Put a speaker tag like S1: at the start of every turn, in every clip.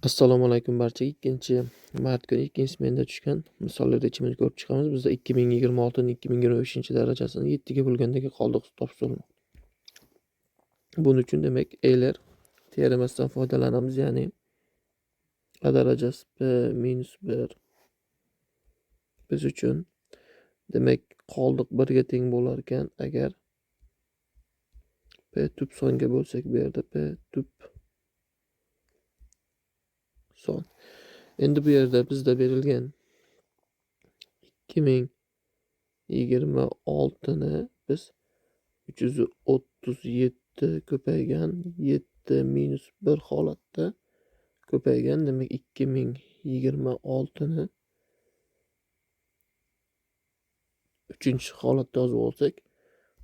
S1: Assalomu alaykum barchaga. 2-mart kuni 2-smenada tushgan misollar yechimini ko'rib chiqamiz. Bizda 2026 ning 2025 darajasini 7 ga bo'lgandagi qoldiq topshirilmoqda. Buning uchun demak Euler teoremasidan foydalanamiz, ya'ni a darajasi p minus 1 biz uchun demak qoldiq 1 ga teng bo'lar ekan agar p tub songa bo'lsak, bu yerda p tub son. Endi bu yerda bizda berilgan 2026 ni biz 337 ko'paygan 7 minus 1 holatda ko'paygan, demak 2026 ni 3-holatda yozib olsak,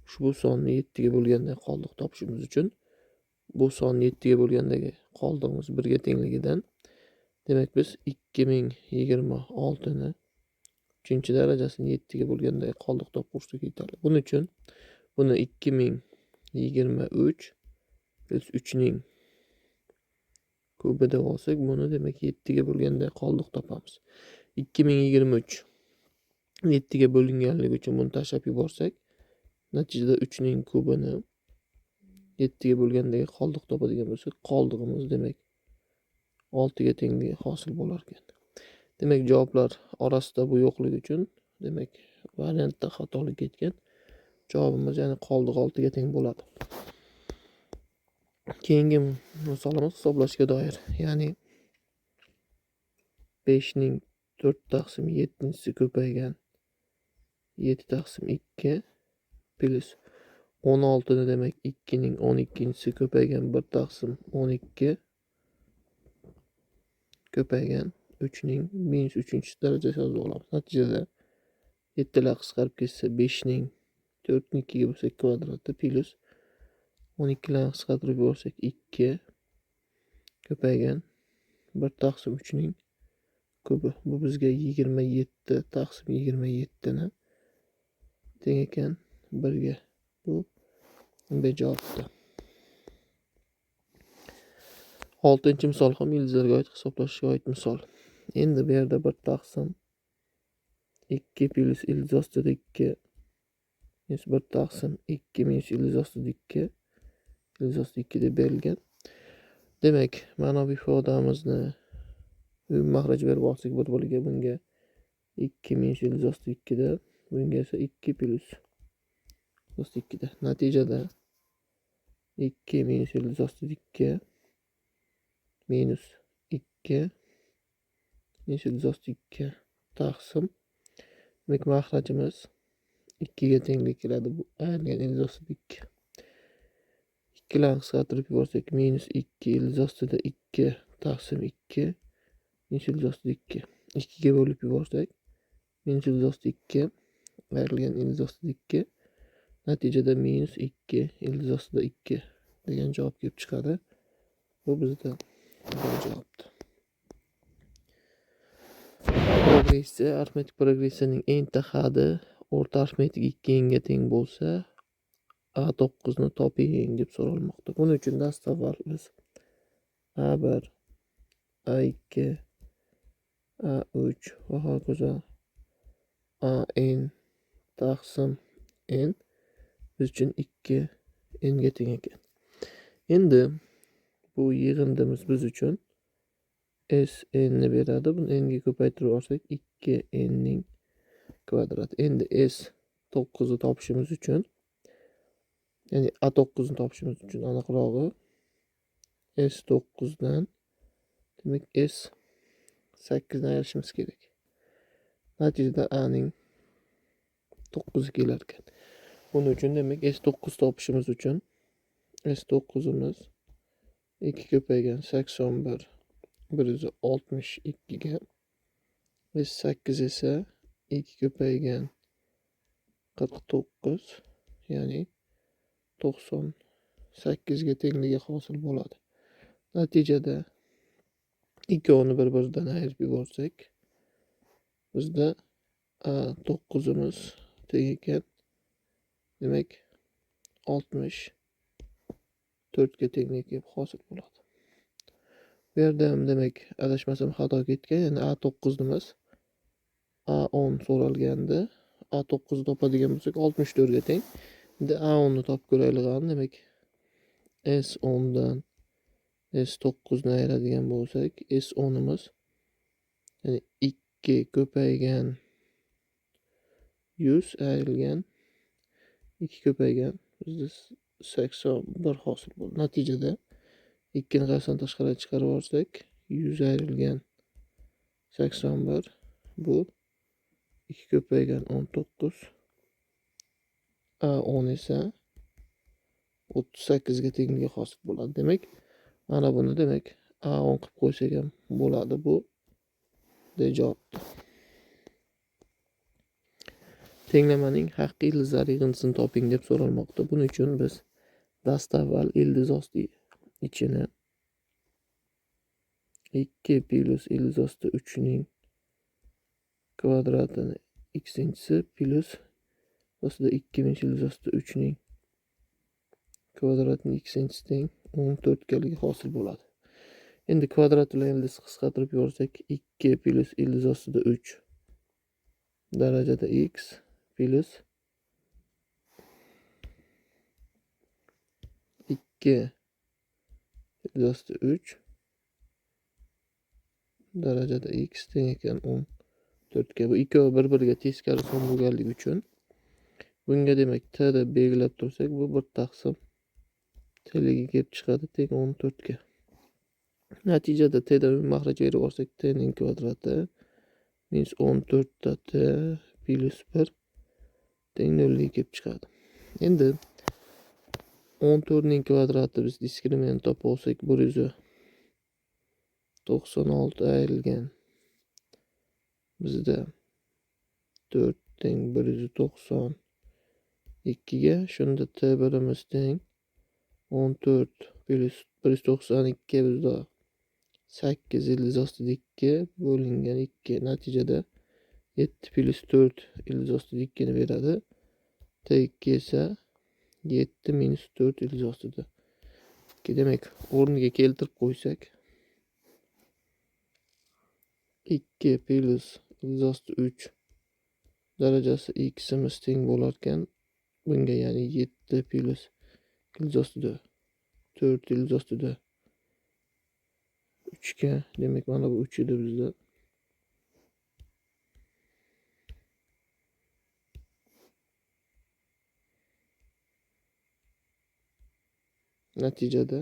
S1: ushbu sonni 7 ga bo'lganda qoldiq topishimiz uchun bu sonni 7 ga bo'lgandagi qoldig'imiz 1 ga tengligidan demak biz 2026 ni 3-darajasini 7 ga bo'lgandagi qoldiq topishga yetarli. Buning uchun buni 2023 biz 3 ning kubi deb olsak, buni demak 7 ga bo'lganda qoldiq topamiz. 2023 7 ga bo'linganligi uchun buni tashlab yuborsak, natijada 3 ning kubini 7 ga bo'lgandagi qoldiq topadigan bo'lsak, qoldig'imiz demak 6 ga tengligi hosil bo'lar ekan. Demak javoblar orasida bu yo'qligi uchun demak variantda xatolik ketgan. Javobimiz ya'ni qoldiq 6 ga teng bo'ladi. Keyingi misolimiz hisoblashga doir, ya'ni 5 ning 4/7 ko'paygan 7/2 plus 16 ni demak 2 ning 12 ko'paygan 1/12 ko'paygan 3 ning minus 3-darajasi yozib olamiz. Natijada 7 lar qisqarib ketsa 5 ning 4 ni 2 ga bo'lsak kvadrati plus 12 larni qisqartirib yuborsak 2 ko'paygan 1/3 ning kubi. Bu bizga 27/27 ni teng ekan 1 ga. Bu bunday javobda. 6-misol ham ildizlarga oid hisoblashga oid misol. Endi bu yerda 1/2 plus ildiz ostida 2 minus 1/2 minus ildiz ostida 2 ildiz ostida 2 deb berilgan. Demak, mana bu ifodamizni mahraj berib olsak, bir biriga bunga 2 minus ildiz ostida 2 da, bunga esa 2 plus ildiz ostida 2 da. Natijada 2 minus ildiz ostida 2 minus 2 minus ildiz ostida 2 taqsim. Demak, mahrajimiz 2 ga tenglik keladi. Bu ayrilgan ildiz ostida 2. 2 larni qisqartirib yuborsak, minus 2 ildiz ostida 2 taqsim 2 minus ildiz ostida 2. 2 ga bo'lib yuborsak, minus ildiz ostida 2 ayrilgan ildiz ostida 2. Natijada minus 2 ildiz ostida 2 degan javob kelib chiqadi. Bu bizda bu javobdir. Progressiya, arifmetik progressiyaning eng hadi o'rta arifmetik 2 ga teng bo'lsa, A9 ni toping deb so'ralmoqda. Buning uchun dastavval biz A1, A2, A3 va hokazo AN taqsim N biz uchun 2 N ga teng ekan. Endi bu yig'indimiz biz uchun Sn ni beradi. Buni n ga ko'paytirib olsak 2n ning kvadrati. Endi S9 ni topishimiz uchun, ya'ni A9 ni topishimiz uchun aniqrog'i S9 dan demak S8 dan ayirishimiz kerak. Natijada A ning 9 kelar ekan. Buning uchun demak S9 topishimiz uchun S9'imiz 2 ko'paygan 81 162 ga S8 esa 2 ko'paygan 49 ya'ni 98 ga tengligi hosil bo'ladi. Natijada ikkovini bir-biridan ayirib yuborsak, bizda A9'imiz teng ekan. Demak 64 ga tengligi hosil bo'ladi. Bu yerda ham demak adashmasam xato ketgan. Ya'ni A9 nimiz A10 so'ralgandi. A9 topadigan bo'lsak 64 ga teng. Endi A10 ni topib ko'raylik. Demak S10 dan S9 ni ayiradigan bo'lsak, S10 imiz ya'ni 2 ko'paygan 100 ayrilgan 2 ko'paygan bizda 81 hosil bo'ldi. Natijada 2 ni qarsani tashqariga chiqarib olsak, 100 ayrilgan 81 bu 2 ko'paygan 19 A10 esa 38 ga tengligi hosil bo'ladi. Demak, mana buni demak A10 qilib qo'ysak ham bo'ladi bu javobdir. Tenglamaning haqiqiy ildizlari yig'indisini toping deb so'ralmoqda. Buning uchun biz dastavval ildiz osti ichini 2 plus ildiz osti 3 ning kvadratini x-inchisi plus ostida 2 minus ildiz osti 3 ning kvadratini x-inchisi teng 14 galigi hosil bo'ladi. Endi kvadrat bilan ildiz qisqartirib yuborsak 2 plus ildiz ostida 3 darajada x plus 2 ildiz ostida 3 darajada x teng ekan 14 ga. Bu ikkovi bir-biriga teskari son bo'lganligi uchun bunga demak t deb belgilab tursak, bu 1 taqsim t-ligi kelib chiqadi teng 14 ga. Natijada t dan maxraj berib olsak, t ning kvadrati minus 14 ta t plus 1 teng 0 ga kelib chiqadi. Endi 14 ning kvadrati biz diskriminant topib olsak, 196 ayrilgan bizda 4 teng 192 ga. Shunda t birimiz teng 14 plus 192 bizda 8 ildiz ostida 2 bo'lingan 2. Natijada 7 plus 4 ildiz ostida 2 ni beradi. T2 esa 7 minus 4 ildiz ostida 2. Demak, o'rniga keltirib qo'ysak 2 plus ildiz ostida 3 darajasi x imiz teng bo'lar ekan bunga, ya'ni 7 plus ildiz ostida 4 ildiz ostida 3 ga. Demak, mana bu 3 edi bizda. Natijada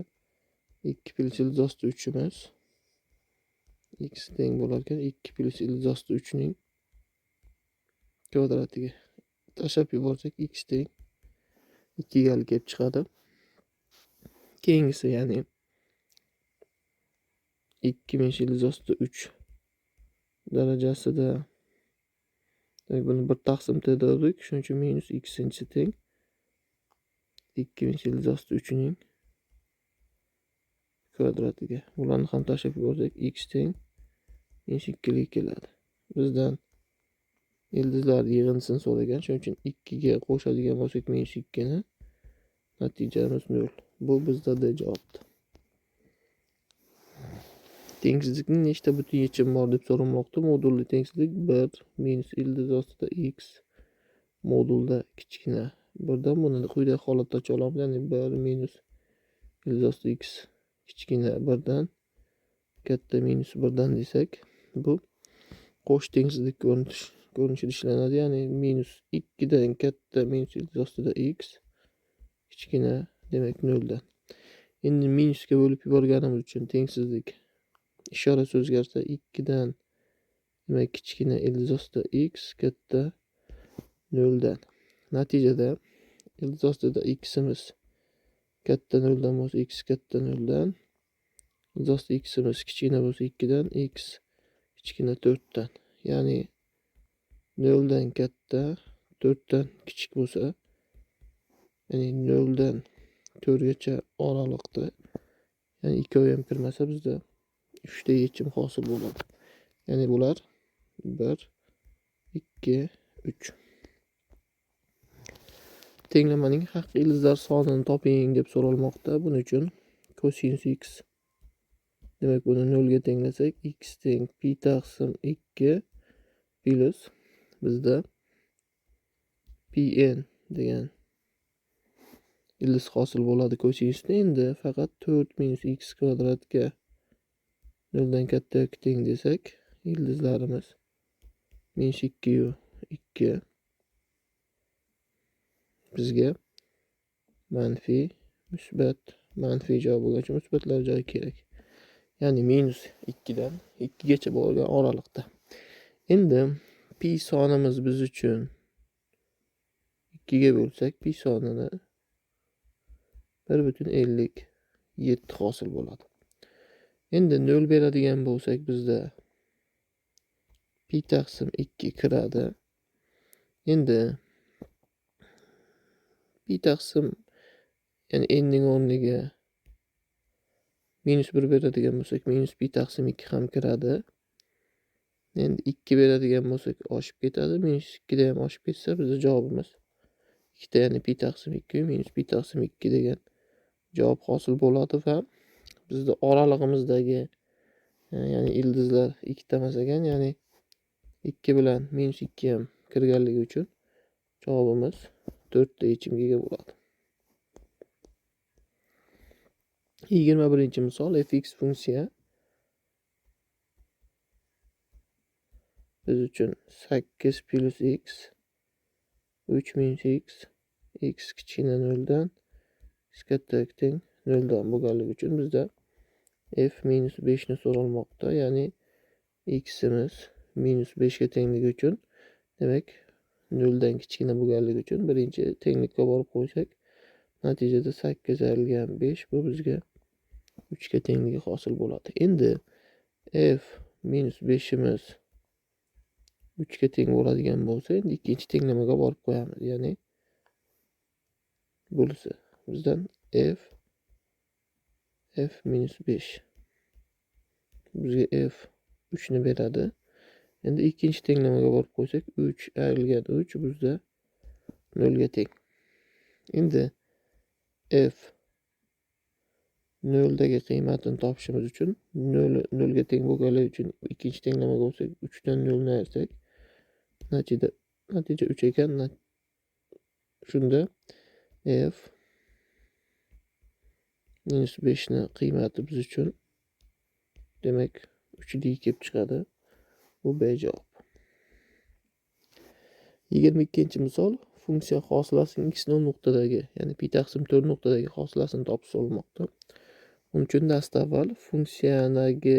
S1: 2 plus ildiz ostida 3 imiz x teng bo'lar ekan 2 plus ildiz ostida 3 ning kvadratiga tashlab yuborsak, x teng 2 ga kelib chiqadi. Keyingisi, ya'ni 2 minus ildiz ostida 3 darajasida demak buni 1 taqsim t dedik. Shuning uchun minus x-inchisi teng 2 minus ildiz ostida 3 ning kvadratiga. Bularni ham tashlab yuborsak, x teng minus 2 ga keladi. Bizdan ildizlar yig'indisini so'ragan. Shuning uchun 2 ga qo'shadigan bo'lsak minus 2 ni, natijamiz 0. Bu bizda D javobdir. Tengsizlikning nechta butun yechimi bor deb so'ralmoqda. Modulli tengsizlik 1 minus ildiz ostida x modulda kichkina 1 dan buni quyidagi holatda ocha olamiz. Ya'ni 1 minus ildiz ostida x kichkina 1 dan katta minus 1 dan desak, bu qo'sh tengsizlik ko'rinishida ishlanadi. Ya'ni minus 2 dan katta minus ildiz ostida x kichkina demak 0 dan. Endi minusga bo'lib yuborganimiz uchun tengsizlik ishorasi o'zgarsa 2 dan demak kichkina ildiz ostida x katta 0 dan. Natijada ildiz ostida x imiz katta 0 dan bo'lsa, x katta 0 dan. Ildiz ostida x imiz kichkina bo'lsa 2 dan, x kichkina 4 dan. Ya'ni 0 dan katta 4 dan kichik bo'lsa, ya'ni 0 dan 4 gacha oraliqda, ya'ni ikkovi ham kirmasa bizda 3 ta yechim hosil bo'ladi. Ya'ni bular 1 2 3. Tenglamaning haqiqiy ildizlar sonini toping deb so'ralmoqda. Buning uchun cosinus x Demek buni 0 ga tenglasak x teng pi taqsim 2 plus bizda pn degan ildiz hosil bo'ladi kosinusda. Endi faqat 4 minus x kvadratga 0 dan katta yoki teng desak, ildizlarimiz minus 2 yu 2 bizga manfiy, musbat, manfiy javob bo'lguncha musbatlar joyi kerak. Ya'ni minus 2 dan 2 gacha bo'lgan oralıqda. Endi pi sonimiz biz uchun 2 ga bo'lsak, pi sonini 1,57 hosil bo'ladi. Endi 0 beradigan bo'lsak, bizda pi taqsim 2 kiradi. Endi pi taqsim, ya'ni n ning o'rniga minus 1 beradigan bo'lsak, minus pi taqsim 2 ham kiradi. Endi 2 beradigan bo'lsak, oshib ketadi. Minus 2 da ham oshib ketsa, bizning javobimiz 2 ta, ya'ni pi taqsim 2 minus pi taqsim 2 degan javob hosil bo'ladi va bizda oralig'imizdagi ya'ni ildizlar ikkita emas ekan, ya'ni 2 bilan minus 2 ham kirganligi uchun javobimiz 4 ta yechimga ega bo'ladi. 21-misol fx funksiya biz uchun 8 plus x 3 minus x kichkina 0 dan x katta yoki teng 0 dan bo'lganligi uchun bizda f minus 5 ni so'ralmoqda. Ya'ni x'imiz minus 5 ga tengligi uchun, demak 0 dan kichkina bo'lganligi uchun birinchi tenglikka borib qo'ysak, natijada 8 aylgan 5 bu bizga 3 ga tengligi hosil bo'ladi. Endi f minus 5imiz 3 ga teng bo'ladigan bo'lsa, endi ikkinchi tenglamaga borib qo'yamiz. Ya'ni bo'lsa bizdan f minus 5 bizga f 3 ni beradi. Endi ikkinchi tenglamaga borib qo'ysak, 3 aylgan 3 bizda 0 ga teng. Endi f 0 dagi qiymatini topishimiz uchun 0 ga teng bo'lganligi uchun ikkinchi tenglamaga bo'lsak, 3 dan 0 ni ayirsak, natija 3 ekan. Shunda f minus 5 ni qiymati biz uchun demak 3 dek kelib chiqadi. Bu B javob. 22-misol funksiya hosilasining x0 nuqtadagi, ya'ni pi taqsim 4 nuqtadagi hosilasini topish so'ralmoqda. Bunun uchun dastavval funksiyadagi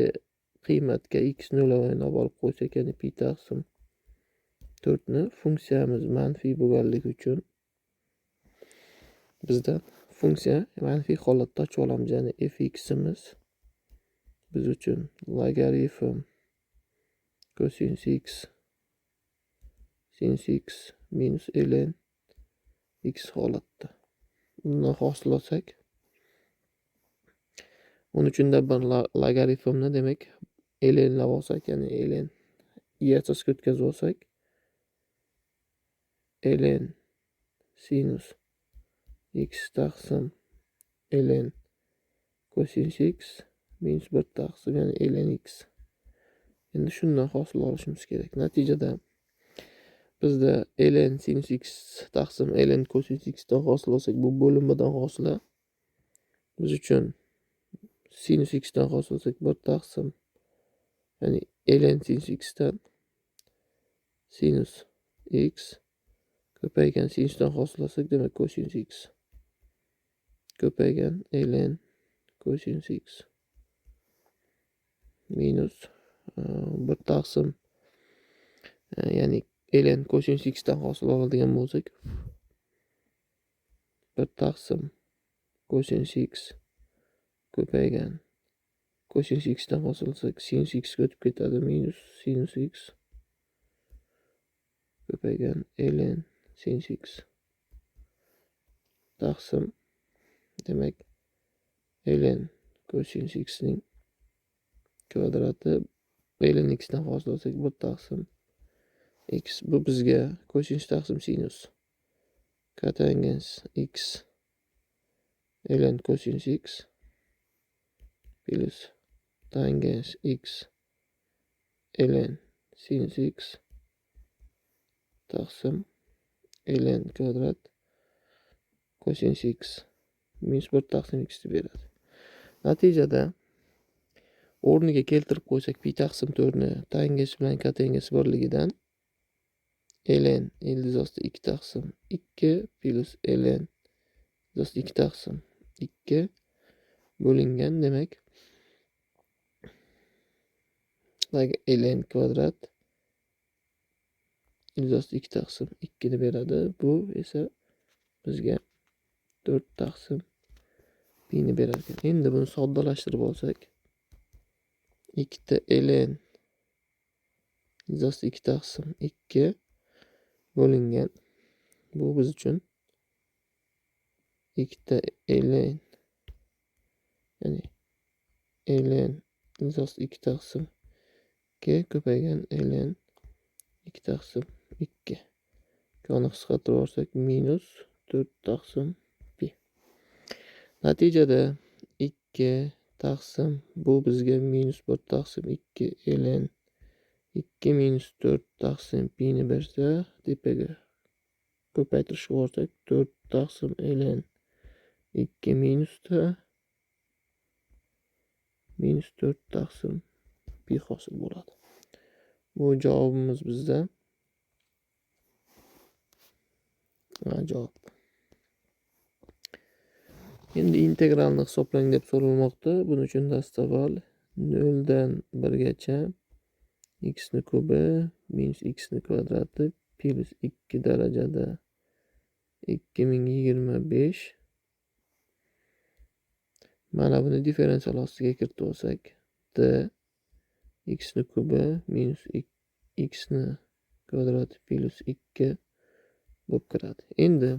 S1: qiymatga x0 o'rniga borib qo'ysak, ya'ni pi taqsim 4 ni funksiyamiz manfiy bo'lganligi uchun bizdan funksiya manfiy holatda ochib olamiz. Ya'ni fx'imiz biz uchun logaritm cosinus x sinus x minus ln x holatda. Bundan hosil olsak, onun uchun da bir logaritmni demak lnlab olsak, ya'ni ln y asosga o'tkazib olsak, ln sinus x taqsim ln cosinus x minus 1 taqsim, ya'ni ln x. Endi shundan hosil olishimiz kerak. Natijada bizda ln sinus x taqsim ln cosinus x dan hosil olsak, bu bo'linmadan hosila. Biz uchun sinus x dan hosil olsak 1 taqsim, ya'ni ln sinus x dan sinus x ko'paygan sinusdan hosil olsak, demak cosinus x ko'paygan ln cosinus x minus 1 taqsim, ya'ni ln cosinus x dan hosil oladigan bo'lsak, 1 taqsim cosinus x ko'paygan cosinus x dan hosil olsak, sinus x o'tib ketadi, minus sinus x ko'paygan ln sinus x taqsim, demak ln cosinus x ning kvadrati ln x dan hosil olsak 1 taqsim x, bu bizga cosinus taqsim sinus kotangens x ln cosinus x plus tangens x ln sinus x taqsim ln kvadrat kosinus x minus 1 taqsim x deb beradi. Natijada o'rniga keltirib qo'ysak pi taqsim 4ni tangens bilan kotenges birligidan ln ildiz osti 2 taqsim 2 plus ln ildiz osti 2 taqsim 2 bo'lingan demak ln kvadrat ildiz osti 2 taqsim 2 ni beradi. Bu esa bizga 4 taqsim pi ni berar ekan. Endi buni soddalashtirib olsak 2 ta ln ildiz osti 2 taqsim 2 bo'lingan bu biz uchun 2 ta ln ya'ni ln ildiz osti 2 taqsim 2 ko'paygan ln 2 taqsim 2. Koni qisqartirib olsak minus 4 taqsim pi. Natijada 2 taqsim bu bizga minus 1 taqsim 2 ln 2 minus 4 taqsim pi ni bersa, tepaga ko'paytirishga borsak 4 taqsim ln 2 minus 4 taqsim pi hosil bo'ladi. Bu javobimiz bizda javob. Endi integralni hisoblang deb so'ralmoqda. Buning uchun dastavval 0 dan 1 gacha x ni kubi minus x ni kvadrati plus 2 darajada 2025. Mana buni differensial ostiga kiritib olsak d x ni kubi minus x ni kvadrati plus 2 bo'lib kiradi. Endi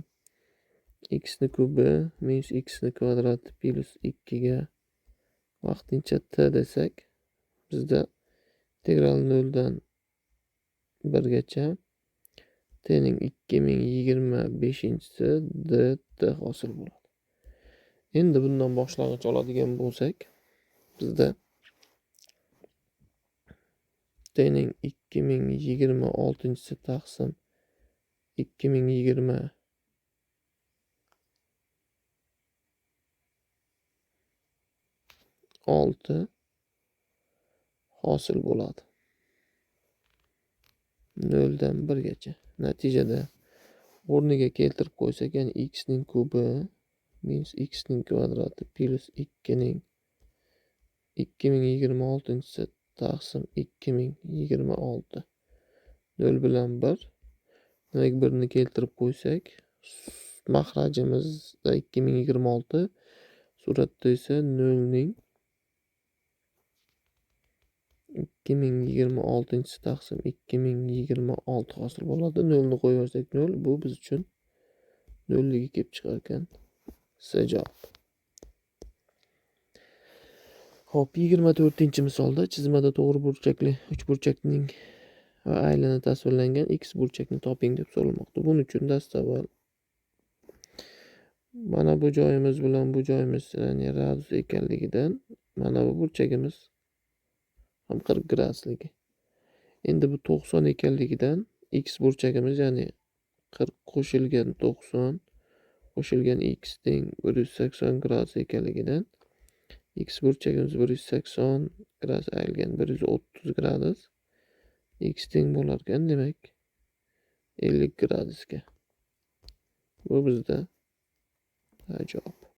S1: x ni kubi minus x ni kvadrati plus 2 ga vaqtincha t desak, bizda integral 0 dan 1 gacha t ning 2025-si dt hosil bo'ladi. Endi bundan boshlang'ich oladigan bo'lsak, bizda t ning 2026-si taqsim 2026 hosil bo'ladi. 0 dan 1 gacha. Natijada o'rniga keltirib qo'ysak, ya'ni x ning kubi minus x ning kvadrati plus 2 ning 2026-si taqsim 2026 0 bilan 1. Demak, 1 ni keltirib qo'ysak, mahrajimizda 2026, suratda esa 0 ning 2026-si taqsim 2026 hosil bo'ladi. 0 ni qo'yib yuborsak 0, bu biz uchun 0liga kelib chiqar ekan. C javob. Xo'p, 24-misolda chizmada to'g'ri burchakli uchburchakning va aylana tasvirlangan x burchakni toping deb so'ralmoqda. Buning uchun dastavval mana bu joyimiz bilan bu joyimiz ya'ni radius ekanligidan mana bu burchagimiz ham 40 gradusligi. Endi bu 90 ekanligidan x burchagimiz ya'ni 40 qo'shilgan 90 qo'shilgan x teng 180 gradus ekanligidan x burchagimiz 180 gradus ayrilgan 130 gradus x teng bo'lar ekan, demak 50 gradusga. Bu bizda javob.